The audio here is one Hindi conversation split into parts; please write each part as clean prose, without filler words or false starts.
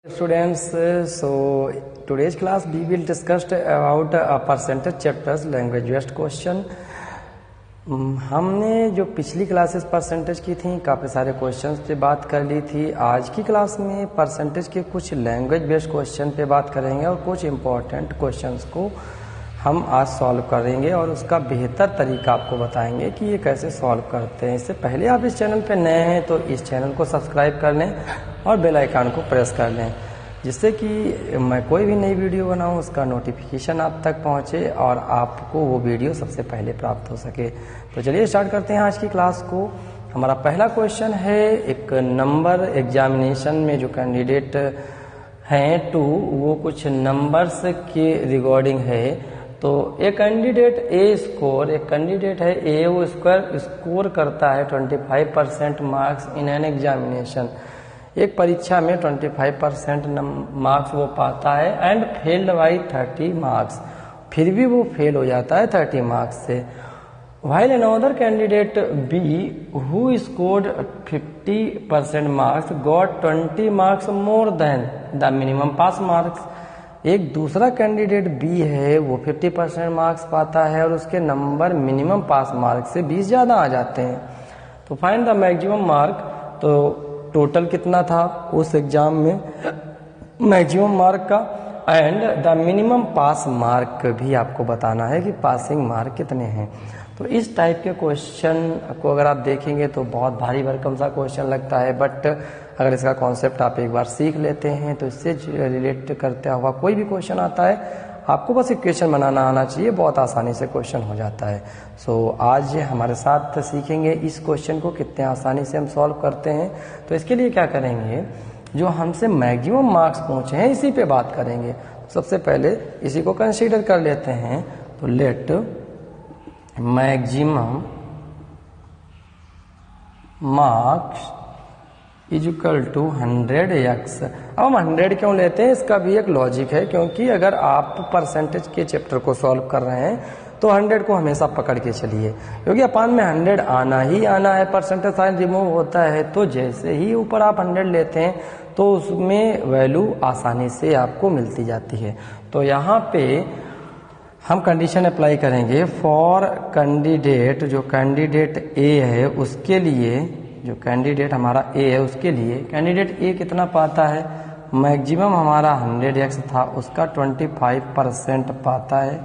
Students, so today's class we will discuss about a percentage chapters language based question. हमने जो पिछली क्लासेस परसेंटेज की थी काफ़ी सारे क्वेश्चंस पे बात कर ली थी। आज की क्लास में परसेंटेज के कुछ लैंग्वेज बेस्ड क्वेश्चन पे बात करेंगे और कुछ इम्पोर्टेंट क्वेश्चंस को हम आज सॉल्व करेंगे और उसका बेहतर तरीका आपको बताएंगे कि ये कैसे सॉल्व करते हैं। इससे पहले आप इस चैनल पे नए हैं तो इस चैनल को सब्सक्राइब कर लें और बेल आइकन को प्रेस कर लें, जिससे कि मैं कोई भी नई वीडियो बनाऊं उसका नोटिफिकेशन आप तक पहुंचे और आपको वो वीडियो सबसे पहले प्राप्त हो सके। तो चलिए स्टार्ट करते हैं आज की क्लास को। हमारा पहला क्वेश्चन है, एक नंबर एग्जामिनेशन में जो कैंडिडेट हैं वो कुछ नंबर्स के रिगार्डिंग है। तो एक कैंडिडेट है ए, वो स्कोर करता है 25% मार्क्स इन एन एग्जामिनेशन। एक परीक्षा में 25% मार्क्स वो पाता है एंड फेल्ड बाई 30 मार्क्स, फिर भी वो फेल हो जाता है 30 मार्क्स से। While another candidate B who scored 50% marks got 20 marks more than the minimum pass marks. एक दूसरा कैंडिडेट बी है, वो 50% मार्क्स पाता है और उसके नंबर मिनिमम पास मार्क्स से 20 ज़्यादा आ जाते हैं। तो फाइंड द मैक्सिमम मार्क। तो टोटल कितना था उस एग्जाम में मैक्सिमम मार्क का, and the minimum pass mark भी आपको बताना है कि पासिंग मार्क कितने हैं। तो इस टाइप के क्वेश्चन को अगर आप देखेंगे तो बहुत भारी भरकम सा क्वेश्चन लगता है, बट अगर इसका कॉन्सेप्ट आप एक बार सीख लेते हैं तो इससे रिलेट करते हुआ कोई भी क्वेश्चन आता है आपको बस इक्वेशन बनाना आना चाहिए, बहुत आसानी से क्वेश्चन हो जाता है। सो आज हमारे साथ सीखेंगे इस क्वेश्चन को कितने आसानी से हम सॉल्व करते हैं। तो इसके लिए क्या करेंगे, जो हमसे मैक्सिमम मार्क्स पूछे हैं इसी पे बात करेंगे। सबसे पहले इसी को कंसीडर कर लेते हैं। तो let maximum marks is equal to 100x। अब हम 100 क्यों लेते हैं, इसका भी एक लॉजिक है, क्योंकि अगर आप परसेंटेज के चैप्टर को सॉल्व कर रहे हैं तो 100 को हमेशा पकड़ के चलिए, क्योंकि अपान में 100 आना ही आना है। परसेंटेज साइन रिमूव होता है तो जैसे ही ऊपर आप 100 लेते हैं तो उसमें वैल्यू आसानी से आपको मिलती जाती है। तो यहाँ पे हम कंडीशन अप्लाई करेंगे फॉर कैंडिडेट, जो कैंडिडेट ए है उसके लिए, जो कैंडिडेट हमारा ए है उसके लिए कैंडिडेट ए कितना पाता है, मैक्सिमम हमारा 100x था उसका 25% पाता है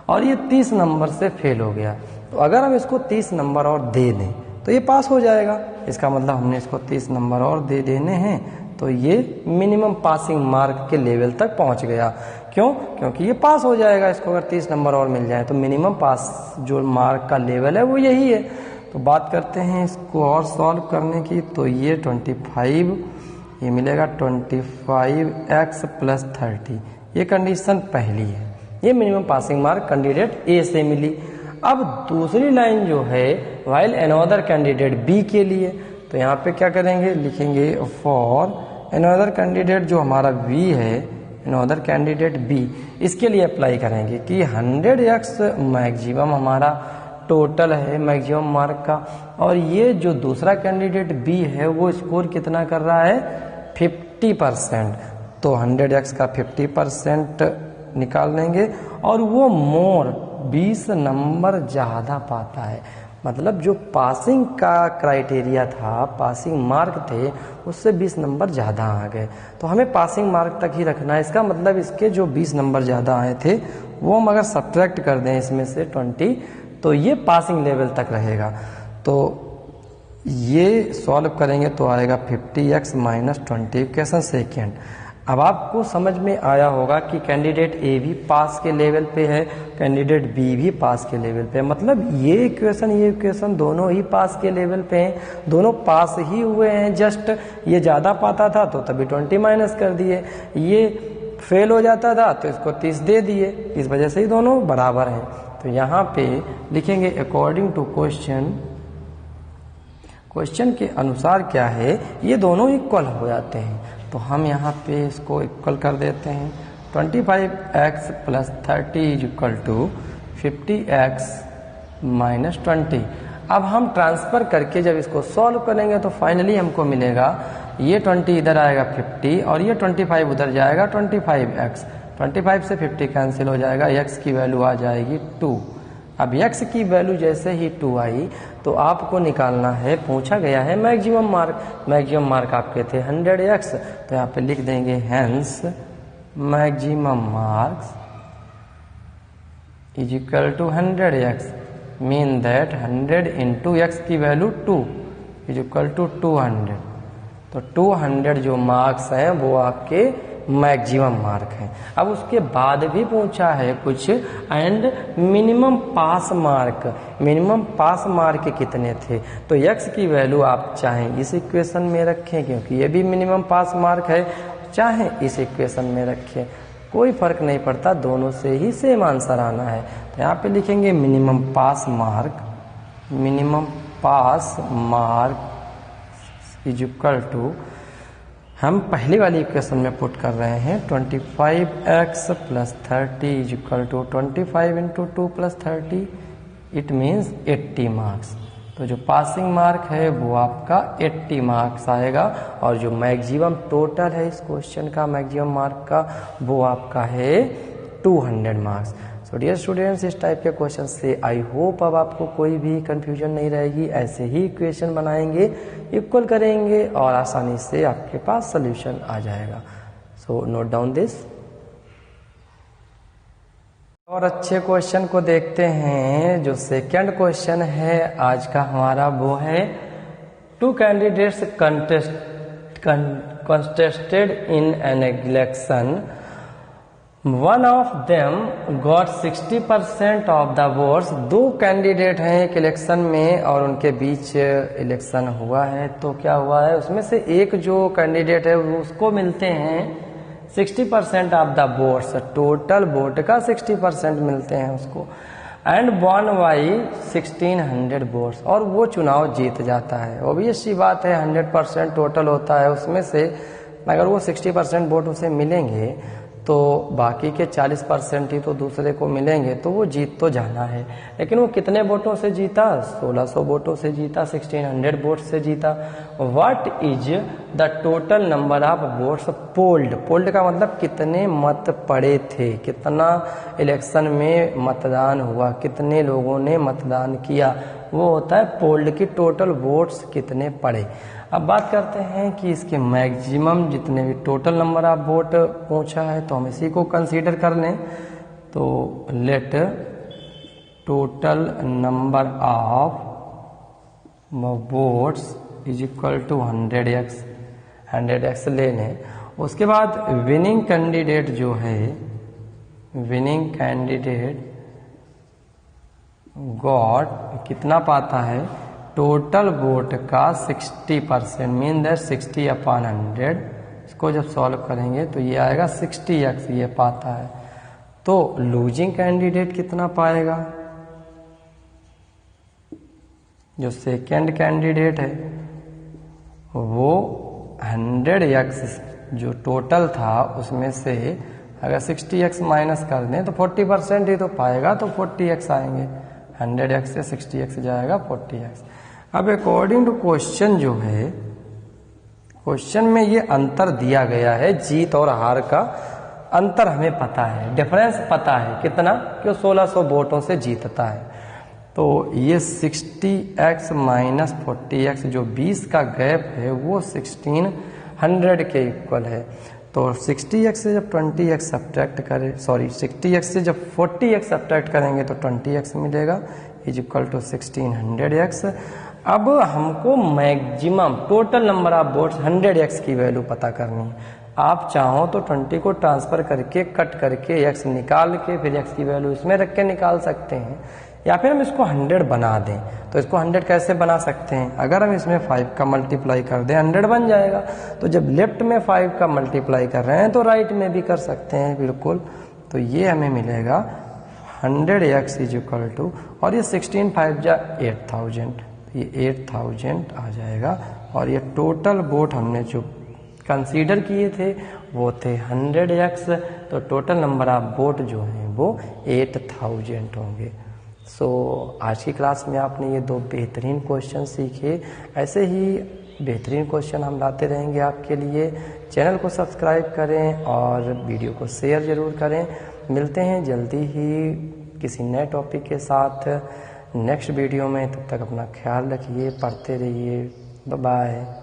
और ये 30 नंबर से फेल हो गया। तो अगर हम इसको 30 नंबर और दे दें तो ये पास हो जाएगा। इसका मतलब हमने इसको 30 नंबर और दे देने हैं तो ये मिनिमम पासिंग मार्क के लेवल तक पहुंच गया। क्यों? क्योंकि ये पास हो जाएगा। इसको अगर 30 नंबर और मिल जाए तो मिनिमम पास जो मार्क का लेवल है वो यही है। तो बात करते हैं इसको और सॉल्व करने की। तो ये 25, ये मिलेगा 25x प्लस 30, ये कंडीशन पहली है। ये मिनिमम पासिंग मार्क कैंडिडेट ए से मिली। अब दूसरी लाइन जो है व्हाइल अनदर कैंडिडेट बी के लिए, तो यहाँ पे क्या करेंगे, लिखेंगे फॉर अनदर कैंडिडेट जो हमारा बी है, अनदर कैंडिडेट बी, इसके लिए अप्लाई करेंगे कि 100x मैक्सिमम हमारा टोटल है मैक्सिमम मार्क का, और ये जो दूसरा कैंडिडेट बी है वो स्कोर कितना कर रहा है 50%। तो 100x का 50% निकाल लेंगे और वो मोर 20 नंबर ज़्यादा पाता है। मतलब जो पासिंग का क्राइटेरिया था, पासिंग मार्क थे, उससे 20 नंबर ज़्यादा आ गए। तो हमें पासिंग मार्क तक ही रखना है। इसका मतलब इसके जो 20 नंबर ज़्यादा आए थे वो हम अगर सब्ट्रैक्ट कर दें इसमें से 20, तो ये पासिंग लेवल तक रहेगा। तो ये सॉल्व करेंगे तो आएगा 50x माइनस 20 इक्वेशन सेकेंड। अब आपको समझ में आया होगा कि कैंडिडेट ए भी पास के लेवल पे है, कैंडिडेट बी भी पास के लेवल पे है। मतलब ये इक्वेशन दोनों ही पास के लेवल पे हैं, दोनों पास ही हुए हैं। जस्ट ये ज़्यादा पाता था तो तभी 20 माइनस कर दिए, ये फेल हो जाता था तो इसको 30 दे दिए, इस वजह से ही दोनों बराबर हैं। तो यहाँ पे लिखेंगे अकॉर्डिंग टू क्वेश्चन के अनुसार क्या है, ये दोनों इक्वल हो जाते हैं। तो हम यहाँ पे इसको इक्वल कर देते हैं। 25x plus 30 is equal to 50x minus 20। अब हम ट्रांसफर करके जब इसको सॉल्व करेंगे तो फाइनली हमको मिलेगा ये 20 इधर आएगा 50 और ये 25 उधर जाएगा 25x। 25 से 50 कैंसिल हो जाएगा, x की वैल्यू आ जाएगी 2। अब x की वैल्यू जैसे ही 2 आई तो आपको निकालना है, पूछा गया है मैक्सिमम मार्क। मैक्सिमम मार्क आपके थे 100x, तो यहाँ पे लिख देंगे hence maximum marks is equal to 100x, mean that 100 into x की वैल्यू 2 इज इक्वल टू 200। तो 200 जो मार्क्स हैं वो आपके मैक्सिमम मार्क हैं। अब उसके बाद भी पूछा है कुछ, and minimum pass mark. Minimum pass mark कितने थे? तो x की वैल्यू आप चाहें इस इक्वेशन में रखें क्योंकि ये भी मिनिमम पास मार्क है, चाहे इस इक्वेशन में रखें, कोई फर्क नहीं पड़ता, दोनों से ही सेम आंसर आना है। तो यहाँ पे लिखेंगे minimum pass mark, minimum pass mark is equal to, हम पहली वाली इक्वेशन में पुट कर रहे हैं 25x plus 30 is equal to 25 into 2 plus 30, it means 80 marks. तो जो पासिंग मार्क है वो आपका 80 मार्क्स आएगा, और जो मैक्सिमम टोटल है इस क्वेश्चन का मैक्सिमम मार्क का वो आपका है 200 मार्क्स। सो डियर स्टूडेंट्स, इस टाइप के क्वेश्चन से आई होप अब आपको कोई भी कंफ्यूजन नहीं रहेगी। ऐसे ही इक्वेशन बनाएंगे, इक्वल करेंगे और आसानी से आपके पास सोल्यूशन आ जाएगा। So note down this. और अच्छे क्वेश्चन को देखते हैं। जो सेकंड क्वेश्चन है आज का हमारा वो है, 2 candidates contested in an election. One of them got 60% of the votes. 2 candidate हैं एक इलेक्शन में और उनके बीच इलेक्शन हुआ है। तो क्या हुआ है, उसमें से एक जो कैंडिडेट है उसको मिलते हैं 60% of the votes, total vote का 60% मिलते हैं उसको, एंड वन बाई 1600 वोट्स, और वो चुनाव जीत जाता है। ऑब्वियस सी बात है, 100% टोटल होता है, उसमें से अगर वो 60% वोट उसे मिलेंगे तो बाकी के 40% ही तो दूसरे को मिलेंगे, तो वो जीत तो जाना है। लेकिन वो कितने वोटों से जीता? 1600 वोटों से जीता, 1600 वोट से जीता। What is the total number of votes polled? Polled का मतलब कितने मत पड़े थे, कितना इलेक्शन में मतदान हुआ, कितने लोगों ने मतदान किया, वो होता है पोल्ड की टोटल वोट्स कितने पड़े। अब बात करते हैं कि इसके मैक्सिमम जितने भी टोटल नंबर ऑफ वोट पूछा है तो हम इसी को कंसीडर कर लें। तो let total number of votes is equal to 100x ले लें। उसके बाद विनिंग कैंडिडेट जो है, विनिंग कैंडिडेट गॉट कितना पाता है, टोटल वोट का 60%, मीन दैट 60/100। इसको जब सॉल्व करेंगे तो ये आएगा 60x, ये पाता है। तो लूजिंग कैंडिडेट कितना पाएगा? जो सेकेंड कैंडिडेट है वो 100x जो टोटल था उसमें से अगर 60x माइनस कर दें तो 40% ही तो पाएगा, तो 40x आएंगे। 100x से 60x जाएगा 40x। अब अकॉर्डिंग टू क्वेश्चन जो है, क्वेश्चन में ये अंतर दिया गया है, जीत और हार का अंतर हमें पता है, डिफरेंस पता है कितना, कि 1600 वोटों से जीतता है। तो ये 60x माइनस 40x जो 20 का गैप है वो 1600 के इक्वल है। तो 60x से जब 20x सब्ट्रैक्ट करें, 60x से जब 40x सब्ट्रैक्ट करेंगे तो 20x मिलेगा, इज इक्वल टू 1600x। अब हमको maximum total number of votes 100x की वैल्यू पता करनी है। आप चाहो तो 20 को ट्रांसफर करके कट करके x निकाल के फिर x की वैल्यू इसमें रख के निकाल सकते हैं, या फिर हम इसको 100 बना दें। तो इसको 100 कैसे बना सकते हैं, अगर हम इसमें 5 का मल्टीप्लाई कर दें 100 बन जाएगा। तो जब लेफ्ट में 5 का मल्टीप्लाई कर रहे हैं तो राइट में भी कर सकते हैं बिल्कुल। तो ये हमें मिलेगा 100x इज इक्वल टू, और ये 16 5 जा 8000, ये 8000 आ जाएगा। और ये टोटल वोट हमने जो कंसीडर किए थे वो थे 100x, तो टोटल नंबर ऑफ वोट जो हैं वो 8000 होंगे। सो आज की क्लास में आपने ये 2 बेहतरीन क्वेश्चन सीखे। ऐसे ही बेहतरीन क्वेश्चन हम लाते रहेंगे आपके लिए। चैनल को सब्सक्राइब करें और वीडियो को शेयर ज़रूर करें। मिलते हैं जल्दी ही किसी नए टॉपिक के साथ नेक्स्ट वीडियो में। तब तक अपना ख्याल रखिए, पढ़ते रहिए। Bye bye.